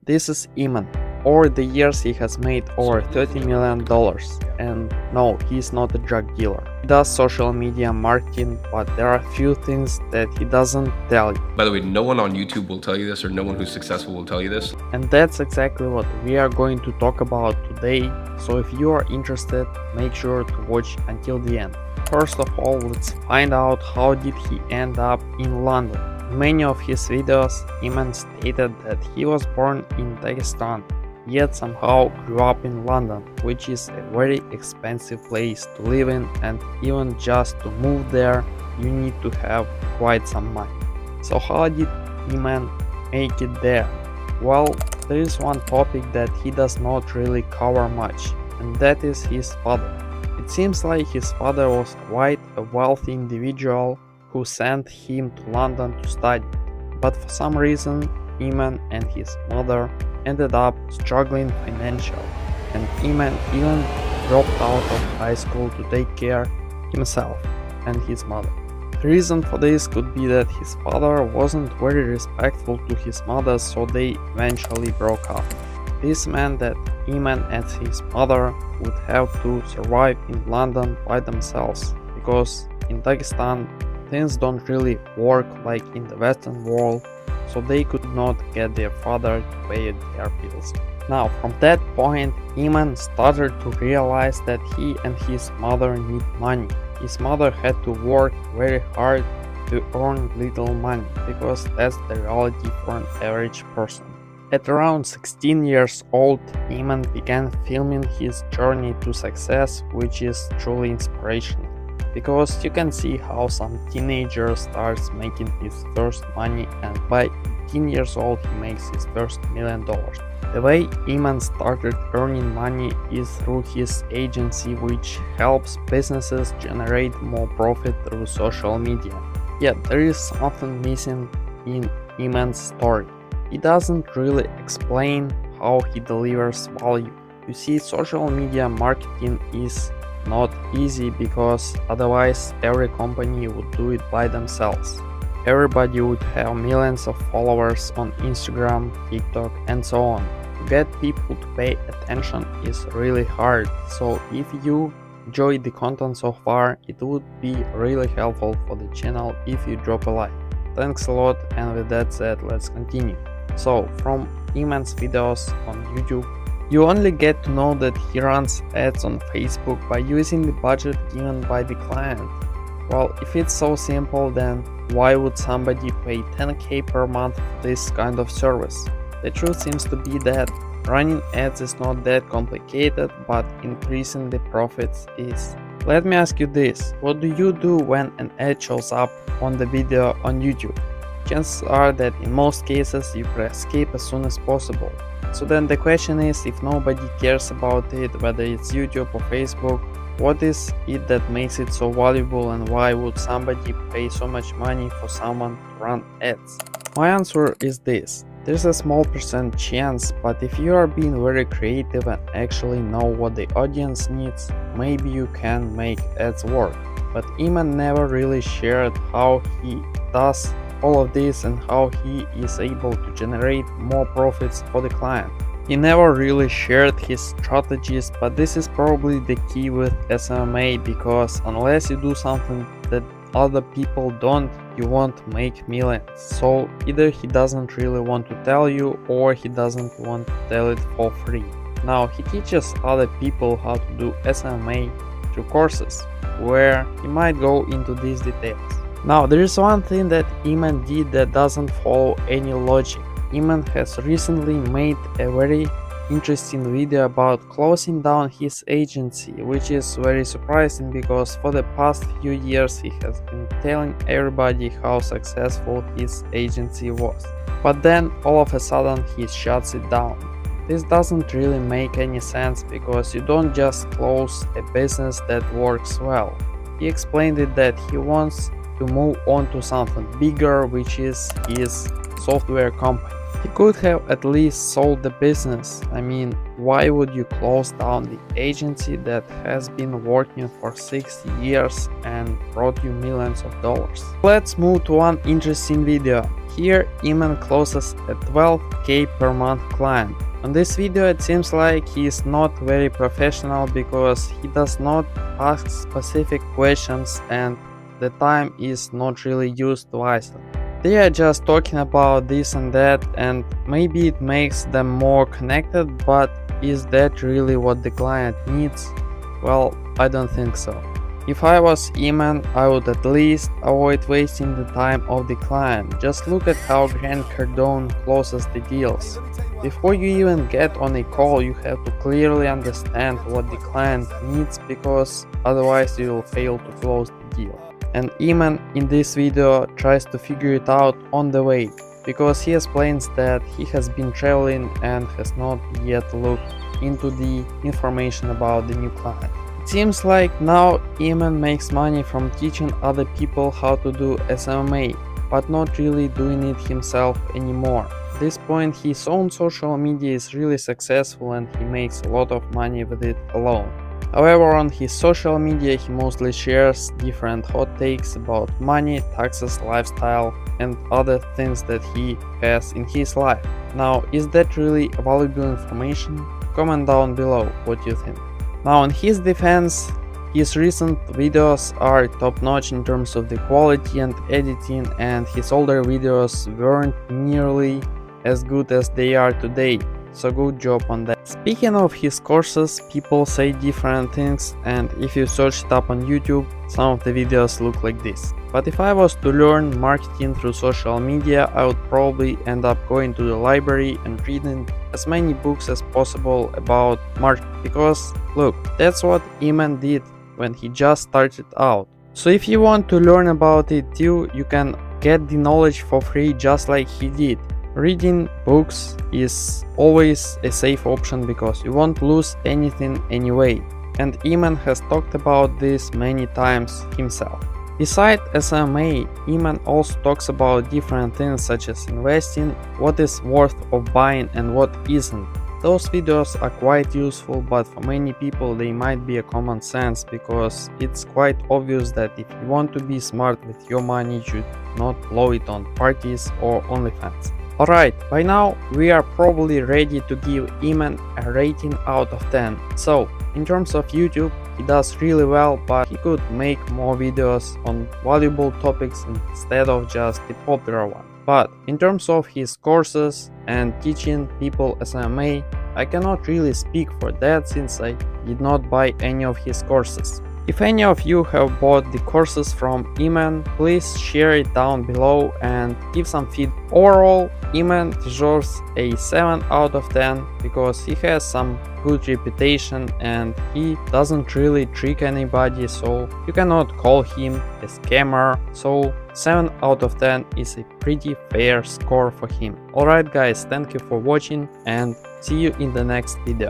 This is Iman. Over the years he has made over $30 million, and no, he's not a drug dealer. He does social media marketing, but there are few things that he doesn't tell you. By the way, no one on YouTube will tell you this, or no one who's successful will tell you this. And that's exactly what we are going to talk about today, so if you are interested, make sure to watch until the end. First of all, let's find out how did he end up in London. In many of his videos, Iman stated that he was born in Dagestan, yet somehow grew up in London, which is a very expensive place to live in, and even just to move there, you need to have quite some money. So how did Iman make it there? Well, there is one topic that he does not really cover much, and that is his father. It seems like his father was quite a wealthy individual who sent him to London to study, but for some reason Iman and his mother ended up struggling financially, and Iman even dropped out of high school to take care himself and his mother. The reason for this could be that his father wasn't very respectful to his mother, so they eventually broke up. This meant that Iman and his mother would have to survive in London by themselves, because in Dagestan things don't really work like in the Western world, so they could not get their father to pay their bills. Now, from that point, Iman started to realize that he and his mother need money. His mother had to work very hard to earn little money, because that's the reality for an average person. At around 16 years old, Iman began filming his journey to success, which is truly inspirational, because you can see how some teenager starts making his first money, and by 18 years old he makes his first $1 million. The way Iman started earning money is through his agency, which helps businesses generate more profit through social media. Yet there is something missing in Iman's story. He doesn't really explain how he delivers value. You see, social media marketing is not easy, because otherwise every company would do it by themselves. Everybody would have millions of followers on Instagram, TikTok, and so on. To get people to pay attention is really hard, so if you enjoyed the content so far, it would be really helpful for the channel if you drop a like. Thanks a lot, and with that said, let's continue. So, from Iman's videos on YouTube, you only get to know that he runs ads on Facebook by using the budget given by the client. Well, if it's so simple, then why would somebody pay 10k per month for this kind of service? The truth seems to be that running ads is not that complicated, but increasing the profits is. Let me ask you this: what do you do when an ad shows up on the video on YouTube? Chances are that in most cases you press skip as soon as possible. So then the question is, if nobody cares about it, whether it's YouTube or Facebook, what is it that makes it so valuable, and why would somebody pay so much money for someone to run ads? My answer is this: there's a small percent chance, but if you are being very creative and actually know what the audience needs, maybe you can make ads work. But Iman never really shared how he does all of this and how he is able to generate more profits for the client. He never really shared his strategies, but this is probably the key with SMMA, because unless you do something that other people don't, you won't make millions. So either he doesn't really want to tell you, or he doesn't want to tell it for free. Now, he teaches other people how to do SMMA through courses, where he might go into these details. Now, there is one thing that Iman did that doesn't follow any logic. Iman has recently made a very interesting video about closing down his agency, which is very surprising, because for the past few years he has been telling everybody how successful his agency was. But then all of a sudden he shuts it down. This doesn't really make any sense, because you don't just close a business that works well. He explained it that he wants to move on to something bigger, which is his software company. He could have at least sold the business. I mean, why would you close down the agency that has been working for 60 years and brought you millions of dollars? Let's move to one interesting video. Here Iman closes a 12k per month client. On this video it seems like he is not very professional because he does not ask specific questions and the time is not really used wisely. They are just talking about this and that, and maybe it makes them more connected, but is that really what the client needs? Well, I don't think so. If I was Iman, I would at least avoid wasting the time of the client. Just look at how Grant Cardone closes the deals. Before you even get on a call, you have to clearly understand what the client needs, because otherwise you will fail to close the deal. And Iman in this video tries to figure it out on the way, because he explains that he has been traveling and has not yet looked into the information about the new client. It seems like now Iman makes money from teaching other people how to do SMMA, but not really doing it himself anymore. At this point his own social media is really successful and he makes a lot of money with it alone. However, on his social media he mostly shares different hot takes about money, taxes, lifestyle and other things that he has in his life. Now, is that really valuable information? Comment down below what you think. Now, in his defense, his recent videos are top-notch in terms of the quality and editing, and his older videos weren't nearly as good as they are today. So good job on that. Speaking of his courses, people say different things, and if you search it up on YouTube, some of the videos look like this. But if I was to learn marketing through social media, I would probably end up going to the library and reading as many books as possible about marketing, because look, that's what Iman did when he just started out. So if you want to learn about it too, you can get the knowledge for free just like he did. Reading books is always a safe option because you won't lose anything anyway, and Iman has talked about this many times himself. Besides SMMA, Iman also talks about different things such as investing, what is worth of buying and what isn't. Those videos are quite useful, but for many people they might be a common sense, because it's quite obvious that if you want to be smart with your money, you should not blow it on parties or OnlyFans. Alright, by now we are probably ready to give Iman a rating out of 10. So, in terms of YouTube, he does really well, but he could make more videos on valuable topics instead of just the popular one. But in terms of his courses and teaching people SMMA, I cannot really speak for that since I did not buy any of his courses. If any of you have bought the courses from Iman, please share it down below and give some feedback. Overall, Iman deserves a 7 out of 10 because he has some good reputation and he doesn't really trick anybody, so you cannot call him a scammer. So 7 out of 10 is a pretty fair score for him. Alright guys, thank you for watching and see you in the next video.